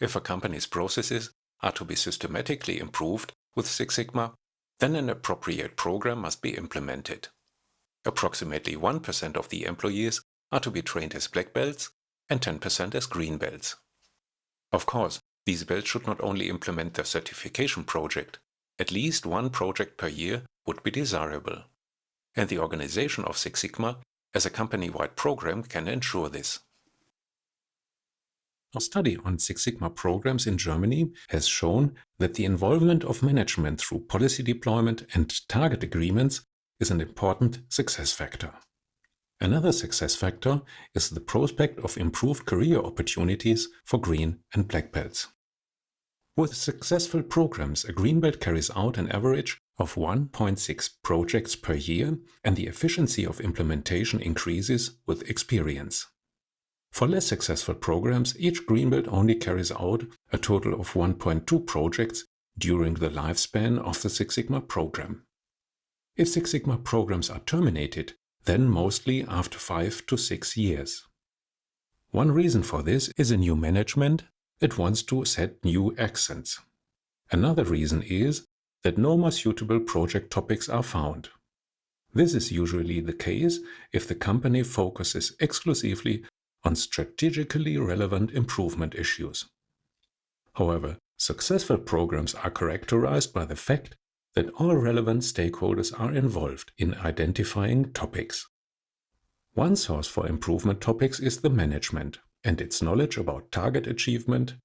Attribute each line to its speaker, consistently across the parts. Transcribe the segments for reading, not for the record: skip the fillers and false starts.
Speaker 1: If a company's processes are to be systematically improved with Six Sigma, then an appropriate program must be implemented. Approximately 1% of the employees are to be trained as black belts and 10% as green belts. Of course, these belts should not only implement the certification project. At least one project per year would be desirable. And the organization of Six Sigma as a company-wide program can ensure this. A study on Six Sigma programs in Germany has shown that the involvement of management through policy deployment and target agreements is an important success factor. Another success factor is the prospect of improved career opportunities for green and black belts. With successful programs, a green belt carries out an average of 1.6 projects per year, and the efficiency of implementation increases with experience. For less successful programs, each green belt only carries out a total of 1.2 projects during the lifespan of the Six Sigma program. If Six Sigma programs are terminated, then mostly after 5 to 6 years. One reason for this is a new management that wants to set new accents. Another reason is that no more suitable project topics are found. This is usually the case if the company focuses exclusively on strategically relevant improvement issues. However, successful programs are characterized by the fact that all relevant stakeholders are involved in identifying topics. One source for improvement topics is the management and its knowledge about target achievement,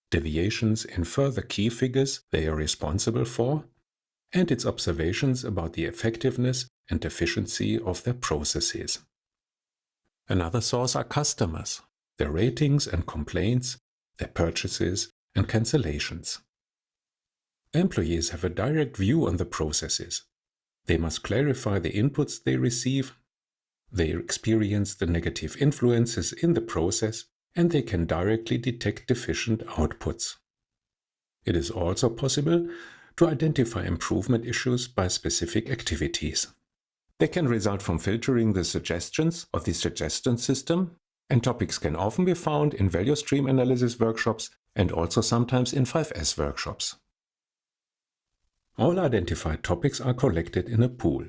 Speaker 1: deviations in further key figures they are responsible for, and its observations about the effectiveness and efficiency of their processes. Another source are customers, their ratings and complaints, their purchases and cancellations. Employees have a direct view on the processes. They must clarify the inputs they receive, they experience the negative influences in the process, and they can directly detect deficient outputs. It is also possible to identify improvement issues by specific activities. They can result from filtering the suggestions of the suggestion system, and topics can often be found in value stream analysis workshops and also sometimes in 5S workshops. All identified topics are collected in a pool.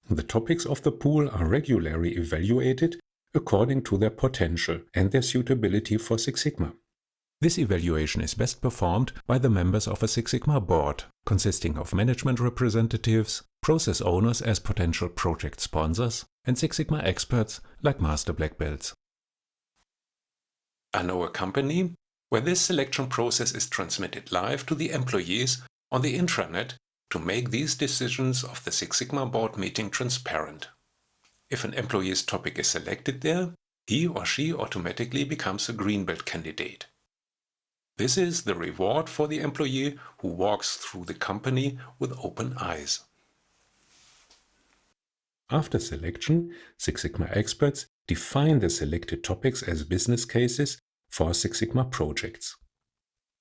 Speaker 1: The topics of the pool are regularly evaluated according to their potential and their suitability for Six Sigma. This evaluation is best performed by the members of a Six Sigma board, consisting of management representatives, process owners as potential project sponsors, and Six Sigma experts like Master Black Belts. I know a company where this selection process is transmitted live to the employees on the intranet to make these decisions of the Six Sigma board meeting transparent. If an employee's topic is selected there, he or she automatically becomes a green belt candidate. This is the reward for the employee who walks through the company with open eyes. After selection, Six Sigma experts define the selected topics as business cases for Six Sigma projects.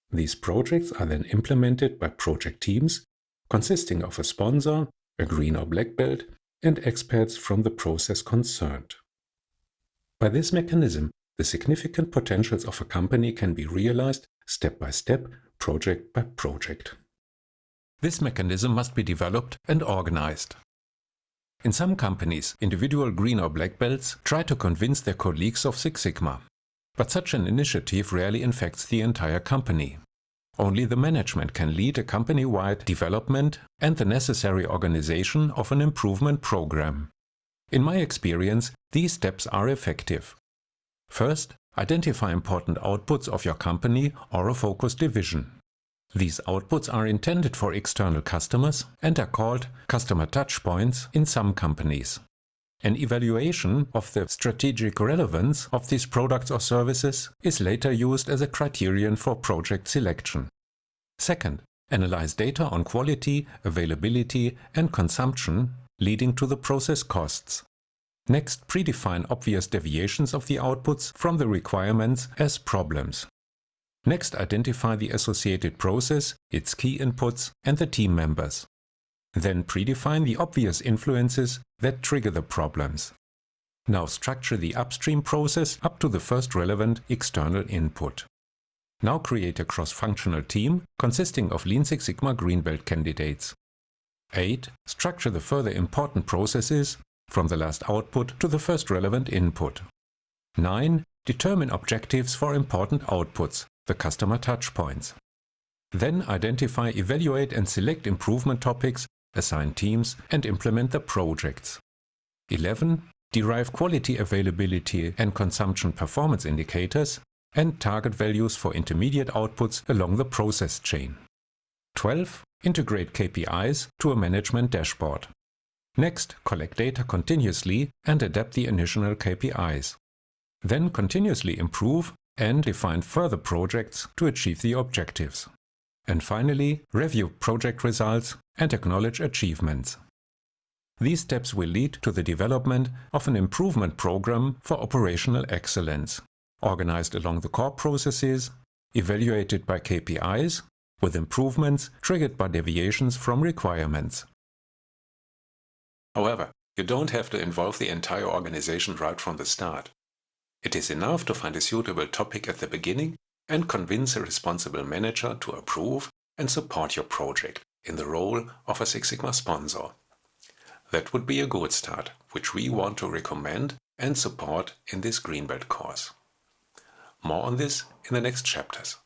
Speaker 1: These projects are then implemented by project teams consisting of a sponsor, a green or black belt, and experts from the process concerned. By this mechanism, the significant potentials of a company can be realized step by step, project by project. This mechanism must be developed and organized. In some companies, individual green or black belts try to convince their colleagues of Six Sigma, but such an initiative rarely infects the entire company. Only the management can lead a company-wide development and the necessary organization of an improvement program. In my experience, these steps are effective. First, identify important outputs of your company or a focus division. These outputs are intended for external customers and are called customer touchpoints in some companies. An evaluation of the strategic relevance of these products or services is later used as a criterion for project selection. Second, analyze data on quality, availability, and consumption, leading to the process costs. Next, predefine obvious deviations of the outputs from the requirements as problems. Next, identify the associated process, its key inputs, and the team members. Then predefine the obvious influences that trigger the problems. Now structure the upstream process up to the first relevant external input. Now create a cross-functional team consisting of Lean Six Sigma Green Belt candidates. 8. Structure the further important processes from the last output to the first relevant input. 9. Determine objectives for important outputs, the customer touchpoints. Then identify, evaluate and select improvement topics, assign teams and implement the projects. 11. Derive quality, availability and consumption performance indicators and target values for intermediate outputs along the process chain. 12. Integrate KPIs to a management dashboard. Next, collect data continuously and adapt the initial KPIs. Then continuously improve and define further projects to achieve the objectives. And finally, review project results and acknowledge achievements. These steps will lead to the development of an improvement program for operational excellence, organized along the core processes, evaluated by KPIs, with improvements triggered by deviations from requirements. However, you don't have to involve the entire organization right from the start. It is enough to find a suitable topic at the beginning and convince a responsible manager to approve and support your project in the role of a Six Sigma sponsor. That would be a good start, which we want to recommend and support in this Green Belt course. More on this in the next chapters.